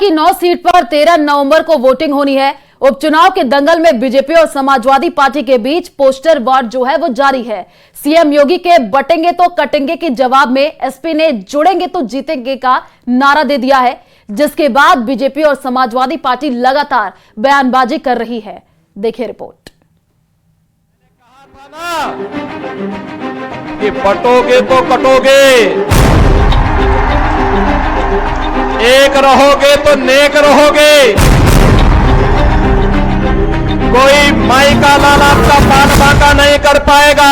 की 9 सीट पर 13 नवंबर को वोटिंग होनी है। उपचुनाव के दंगल में बीजेपी और समाजवादी पार्टी के बीच पोस्टर वॉर जो है वो जारी है। सीएम योगी के बटेंगे तो कटेंगे के जवाब में एसपी ने जुड़ेंगे तो जीतेंगे का नारा दे दिया है, जिसके बाद बीजेपी और समाजवादी पार्टी लगातार बयानबाजी कर रही है। देखिए रिपोर्ट। कि बटोगे तो कटोगे, एक रहोगे तो नेक रहोगे। कोई माई का लाल आपका पान बाका नहीं कर पाएगा।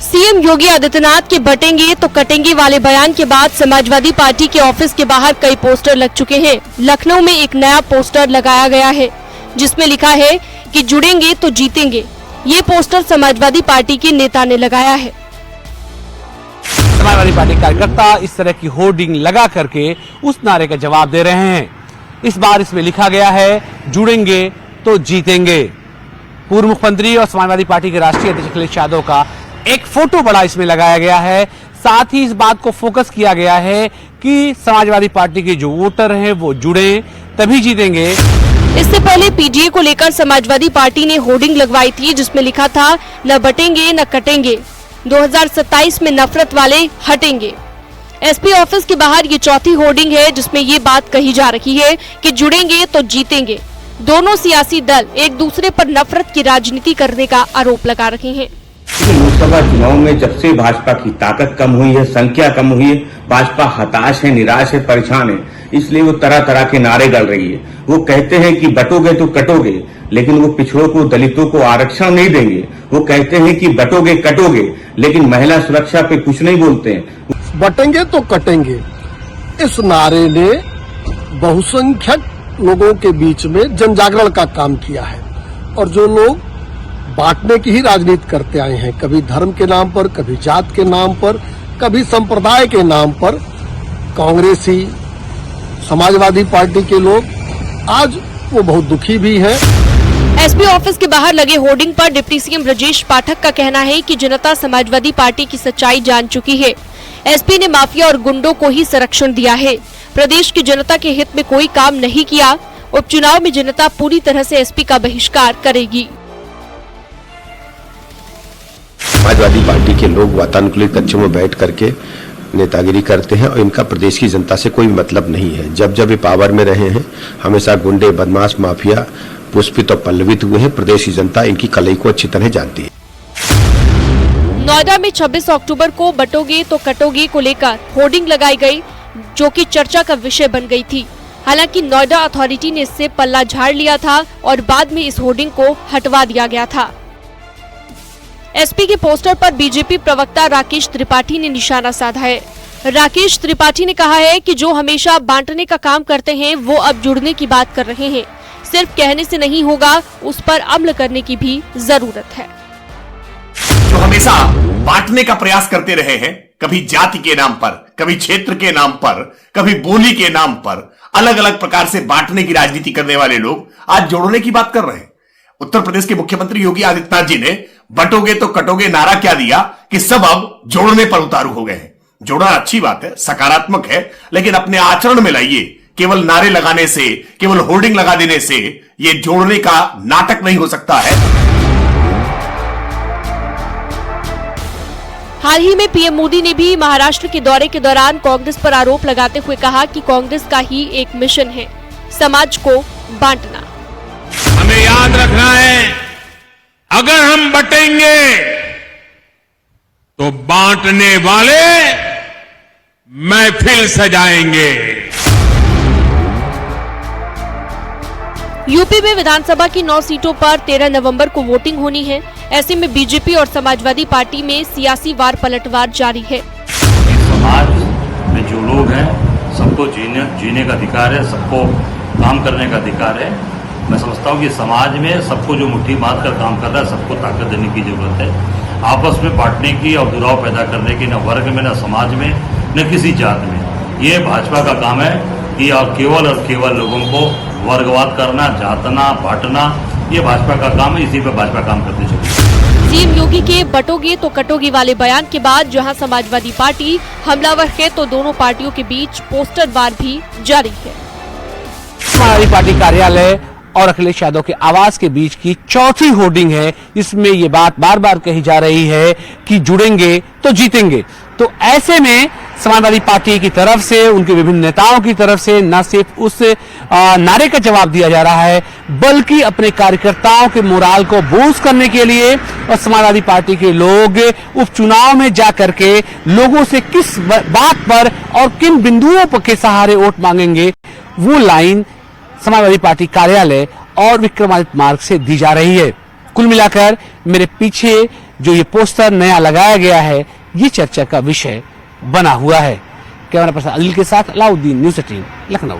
सीएम योगी आदित्यनाथ के बटेंगे तो कटेंगे वाले बयान के बाद समाजवादी पार्टी के ऑफिस के बाहर कई पोस्टर लग चुके हैं। लखनऊ में एक नया पोस्टर लगाया गया है जिसमें लिखा है कि जुड़ेंगे तो जीतेंगे। ये पोस्टर समाजवादी पार्टी के नेता ने लगाया है। समाजवादी पार्टी कार्यकर्ता इस तरह की होर्डिंग लगा करके उस नारे का जवाब दे रहे हैं। इस बार इसमें लिखा गया है जुड़ेंगे तो जीतेंगे। पूर्व मुख्यमंत्री और समाजवादी पार्टी के राष्ट्रीय अध्यक्ष अखिलेश यादव का एक फोटो बड़ा इसमें लगाया गया है। साथ ही इस बात को फोकस किया गया है कि समाजवादी पार्टी के जो वोटर हैं वो जुड़े तभी जीतेंगे। इससे पहले पीडीए को लेकर समाजवादी पार्टी ने होर्डिंग लगवाई थी जिसमें लिखा था न बटेंगे न कटेंगे, 2027 में नफरत वाले हटेंगे। एसपी ऑफिस के बाहर ये चौथी होर्डिंग है जिसमें ये बात कही जा रही है कि जुड़ेंगे तो जीतेंगे। दोनों सियासी दल एक दूसरे पर नफरत की राजनीति करने का आरोप लगा रहे हैं। लोकसभा चुनाव में जब से भाजपा की ताकत कम हुई है, संख्या कम हुई है, भाजपा हताश है, निराश है, परेशान है, इसलिए वो तरह तरह के नारे डाल रही है। वो कहते हैं कि बटोगे तो कटोगे, लेकिन वो पिछड़ों को, दलितों को आरक्षण नहीं देंगे। वो कहते हैं कि बटोगे कटोगे, लेकिन महिला सुरक्षा पे कुछ नहीं बोलते हैं। बटेंगे तो कटेंगे, इस नारे ने बहुसंख्यक लोगों के बीच में जनजागरण का काम किया है। और जो लोग बांटने की ही राजनीति करते आए हैं, कभी धर्म के नाम पर, कभी जात के नाम पर, कभी संप्रदाय के नाम पर, कांग्रेसी, समाजवादी पार्टी के लोग आज वो बहुत दुखी भी हैं। एसपी ऑफिस के बाहर लगे होर्डिंग पर डिप्टी सीएम ब्रजेश पाठक का कहना है कि जनता समाजवादी पार्टी की सच्चाई जान चुकी है। एसपी ने माफिया और गुंडों को ही संरक्षण दिया है, प्रदेश की जनता के हित में कोई काम नहीं किया। उपचुनाव में जनता पूरी तरह से एसपी का बहिष्कार करेगी। समाजवादी पार्टी के लोग वातानुकूलित कक्षों में बैठ करके नेतागिरी करते हैं और इनका प्रदेश की जनता से कोई मतलब नहीं है। जब जब ये पावर में रहे हैं हमेशा गुंडे, बदमाश, माफिया पुष्पित और पल्लवित हुए हैं। प्रदेश की जनता इनकी कलई को अच्छी तरह जानती है। नोएडा में 26 अक्टूबर को बटोगे तो कटोगे को लेकर होर्डिंग लगाई गई जो कि चर्चा का विषय बन गई थी। हालांकि नोएडा अथॉरिटी ने इससे पल्ला झाड़ लिया था और बाद में इस होर्डिंग को हटवा दिया गया था। एसपी के पोस्टर पर बीजेपी प्रवक्ता राकेश त्रिपाठी ने निशाना साधा है। राकेश त्रिपाठी ने कहा है कि जो हमेशा बांटने का काम करते हैं वो अब जुड़ने की बात कर रहे हैं। सिर्फ कहने से नहीं होगा, उस पर अमल करने की भी जरूरत है। जो हमेशा बांटने का प्रयास करते रहे हैं, कभी जाति के नाम पर, कभी क्षेत्र के नाम पर, कभी बोली के नाम पर, अलग अलग प्रकार से बांटने की राजनीति करने वाले लोग आज जोड़ने की बात कर रहे हैं। उत्तर प्रदेश के मुख्यमंत्री योगी आदित्यनाथ जी ने बटोगे तो कटोगे नारा क्या दिया कि सब अब जोड़ने पर उतारू हो गए हैं। जोड़ना अच्छी बात है, सकारात्मक है, लेकिन अपने आचरण में लाइए। केवल नारे लगाने से, केवल होर्डिंग लगा देने से ये जोड़ने का नाटक नहीं हो सकता है। हाल ही में पीएम मोदी ने भी महाराष्ट्र के दौरे के दौरान कांग्रेस पर आरोप लगाते हुए कहा कि कांग्रेस का ही एक मिशन है, समाज को बांटना। हमें याद रखना है, अगर हम बटेंगे तो बांटने वाले महफिल सजाएंगे। यूपी में विधानसभा की 9 सीटों पर 13 नवंबर को वोटिंग होनी है। ऐसे में बीजेपी और समाजवादी पार्टी में सियासी वार पलटवार जारी है। समाज में जो लोग हैं सबको जीने का अधिकार है, सबको काम करने का अधिकार है। मैं समझता हूँ कि समाज में सबको जो मुट्ठी बांध कर काम कर रहा है सबको ताकत देने की जरूरत है। आपस में बांटने की और दुराव पैदा करने की न वर्ग में, न समाज में, न किसी जात में। ये भाजपा का काम है कि और केवल लोगों को वर्गवाद करना, जातना, बांटना, ये भाजपा का काम है। इसी पे भाजपा काम करते चली। सीएम योगी के बटोगे तो कटोगे वाले बयान के बाद जहां समाजवादी पार्टी हमलावर है तो दोनों पार्टियों के बीच पोस्टर वार भी जारी है। समाजवादी पार्टी कार्यालय और अखिलेश यादव के आवास के बीच की चौथी होर्डिंग है। इसमें ये बात बार बार कही जा रही है कि जुड़ेंगे तो जीतेंगे। तो ऐसे में समाजवादी पार्टी की तरफ से, उनके विभिन्न नेताओं की तरफ से न सिर्फ उस नारे का जवाब दिया जा रहा है, बल्कि अपने कार्यकर्ताओं के मोराल को बूस्ट करने के लिए और समाजवादी पार्टी के लोग उपचुनाव में जाकर के लोगों से किस बात पर और किन बिंदुओं के सहारे वोट मांगेंगे, वो लाइन समाजवादी पार्टी कार्यालय और विक्रमादित्य मार्ग से दी जा रही है। कुल मिलाकर मेरे पीछे जो ये पोस्टर नया लगाया गया है, ये चर्चा का विषय बना हुआ है। कैमरा पर्सन अनिल के साथ अलाउद्दीन, न्यूज़ 18 लखनऊ।